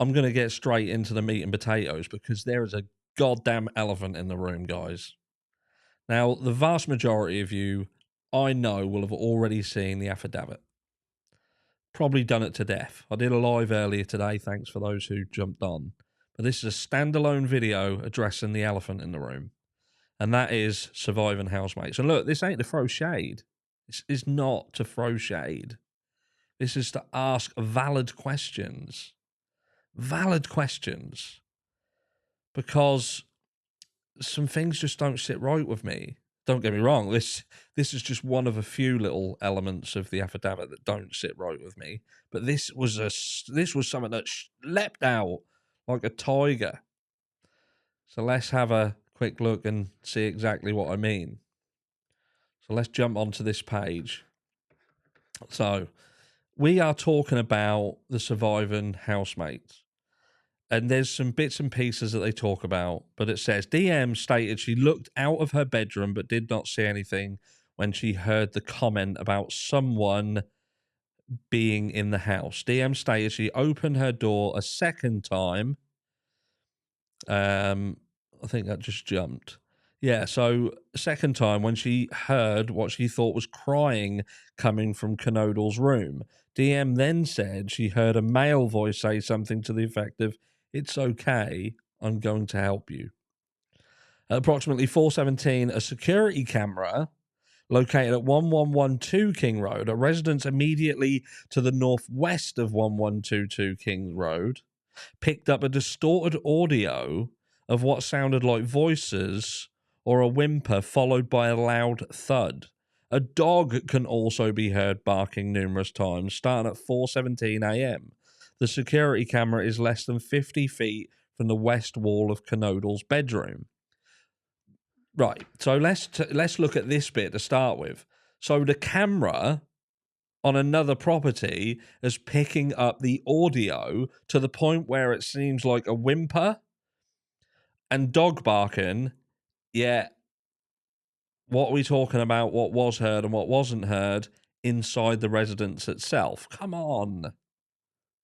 I'm going to get straight into the meat and potatoes because there is a goddamn elephant in the room, guys. Now, the vast majority of you, I know, will have already seen the affidavit. Probably done it to death. I did a live earlier today. Thanks for those who jumped on. But this is a standalone video addressing the elephant in the room. And that is surviving housemates. And look, this ain't to throw shade. This is not to throw shade. This is to ask valid questions. Valid questions. Because some things just don't sit right with me. Don't get me wrong. This is just one of a few little elements of the affidavit that don't sit right with me. But this was something that leapt out like a tiger. So let's have a quick look and see exactly what I mean. So let's jump onto this page. So we are talking about the surviving housemates. And there's some bits and pieces that they talk about, but it says DM stated she looked out of her bedroom but did not see anything when she heard the comment about someone being in the house. DM stated she opened her door a second time. I think that just jumped. Yeah, so second time when she heard what she thought was crying coming from Canodal's room. DM then said she heard a male voice say something to the effect of, "It's okay, I'm going to help you." At approximately 4:17, a security camera located at 1112 King Road, a residence immediately to the northwest of 1122 King Road, picked up a distorted audio of what sounded like voices or a whimper followed by a loud thud. A dog can also be heard barking numerous times, starting at 4:17 a.m. The security camera is less than 50 feet from the west wall of Canodal's bedroom. Right, so let's look at this bit to start with. So the camera on another property is picking up the audio to the point where it seems like a whimper and dog barking. Yeah, what are we talking about? What was heard and what wasn't heard inside the residence itself? Come on.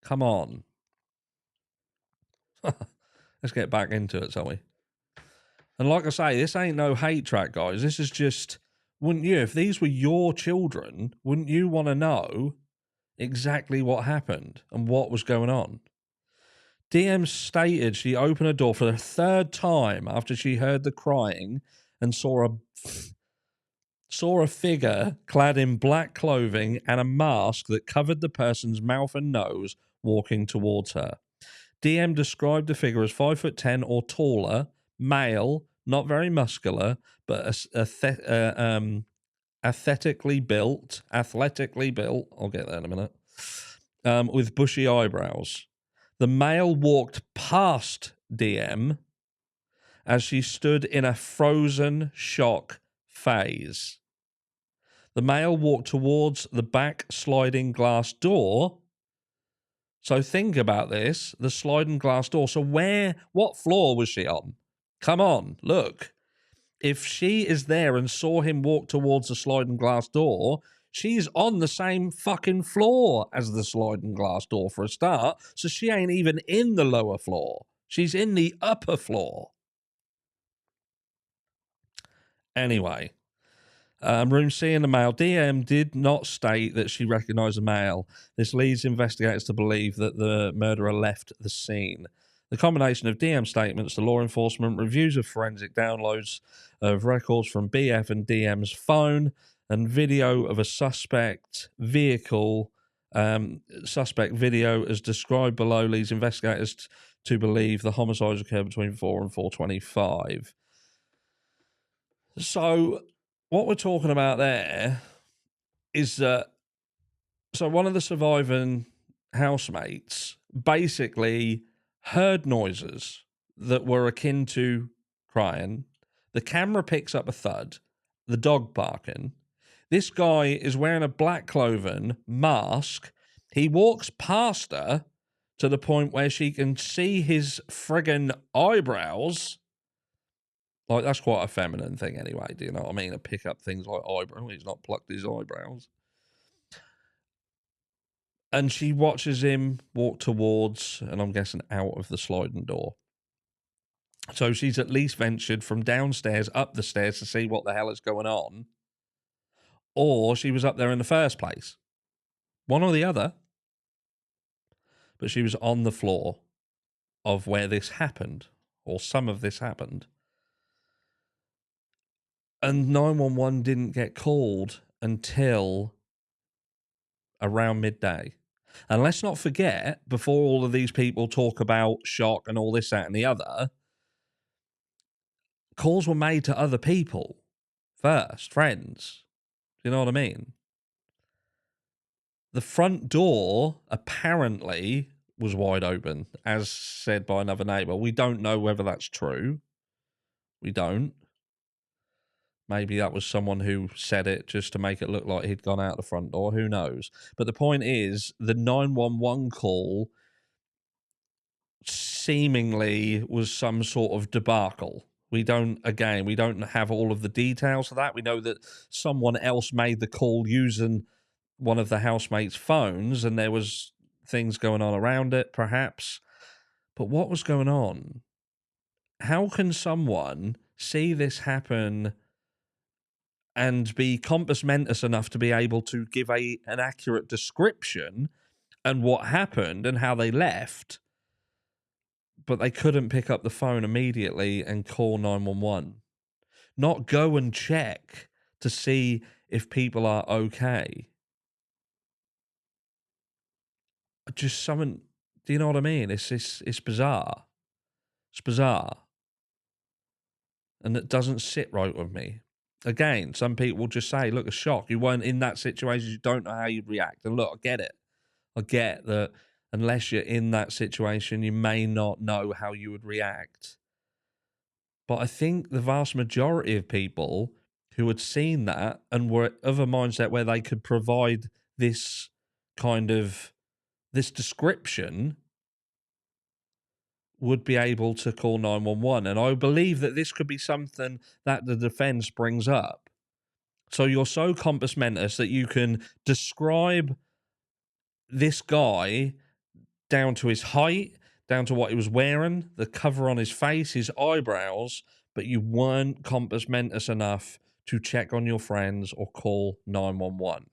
Come on. Let's get back into it, shall we? And like I say, this ain't no hate track, guys. This is just, wouldn't you, if these were your children, wouldn't you want to know exactly what happened and what was going on? DM stated she opened her door for the third time after she heard the crying and saw a figure clad in black clothing and a mask that covered the person's mouth and nose walking towards her. DM described the figure as 5'10" or taller, male, not very muscular, but athletically built. I'll get there in a minute. With bushy eyebrows. The male walked past DM as she stood in a frozen shock phase. The male walked towards the back sliding glass door. So think about this, the sliding glass door. So what floor was she on? Come on, look. If she is there and saw him walk towards the sliding glass door, she's on the same fucking floor as the sliding glass door for a start. So she ain't even in the lower floor. She's in the upper floor. Anyway, room C in the male. DM did not state that she recognised the male. This leads investigators to believe that the murderer left the scene. The combination of DM statements to law enforcement, reviews of forensic downloads of records from BF and DM's phone, and video of a suspect vehicle, suspect video as described below, leads investigators to believe the homicides occurred between 4 and 4:25. So what we're talking about there is that, so one of the surviving housemates basically heard noises that were akin to crying. The camera picks up a thud, the dog barking. This guy is wearing a black clothing mask. He walks past her to the point where she can see his friggin' eyebrows. Like, that's quite a feminine thing anyway, do you know what I mean? To pick up things like eyebrows. He's not plucked his eyebrows. And she watches him walk towards, and I'm guessing out of the sliding door. So she's at least ventured from downstairs up the stairs to see what the hell is going on. Or she was up there in the first place. One or the other. But she was on the floor of where this happened, or some of this happened. And 911 didn't get called until around midday. And let's not forget, before all of these people talk about shock and all this, that, and the other, calls were made to other people first, friends. Do you know what I mean? The front door apparently was wide open, as said by another neighbour. We don't know whether that's true. We don't. Maybe that was someone who said it just to make it look like he'd gone out the front door. Who knows? But the point is, the 911 call seemingly was some sort of debacle. We don't have all of the details of that. We know that someone else made the call using one of the housemates' phones, and there was things going on around it, perhaps. But what was going on? How can someone see this happen and be compos mentis enough to be able to give an accurate description and what happened and how they left, but they couldn't pick up the phone immediately and call 911? Not go and check to see if people are okay. Just something, do you know what I mean? It's bizarre. It's bizarre. And it doesn't sit right with me. Again, some people will just say, look, a shock. You weren't in that situation. You don't know how you'd react. And look, I get it. I get that unless you're in that situation, you may not know how you would react. But I think the vast majority of people who had seen that and were of a mindset where they could provide this kind of, this description, would be able to call 911. And I believe that this could be something that the defense brings up. So you're so compos mentis that you can describe this guy down to his height, down to what he was wearing, the cover on his face, his eyebrows, but you weren't compos mentis enough to check on your friends or call 911.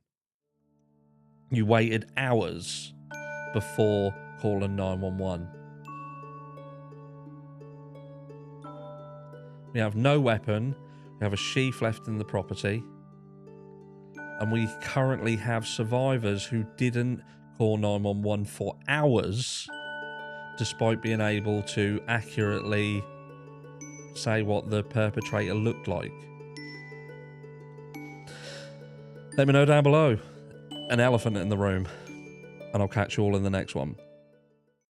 You waited hours before calling 911. We have no weapon. We have a sheath left in the property. And we currently have survivors who didn't call 911 for hours, despite being able to accurately say what the perpetrator looked like. Let me know down below. An elephant in the room. And I'll catch you all in the next one.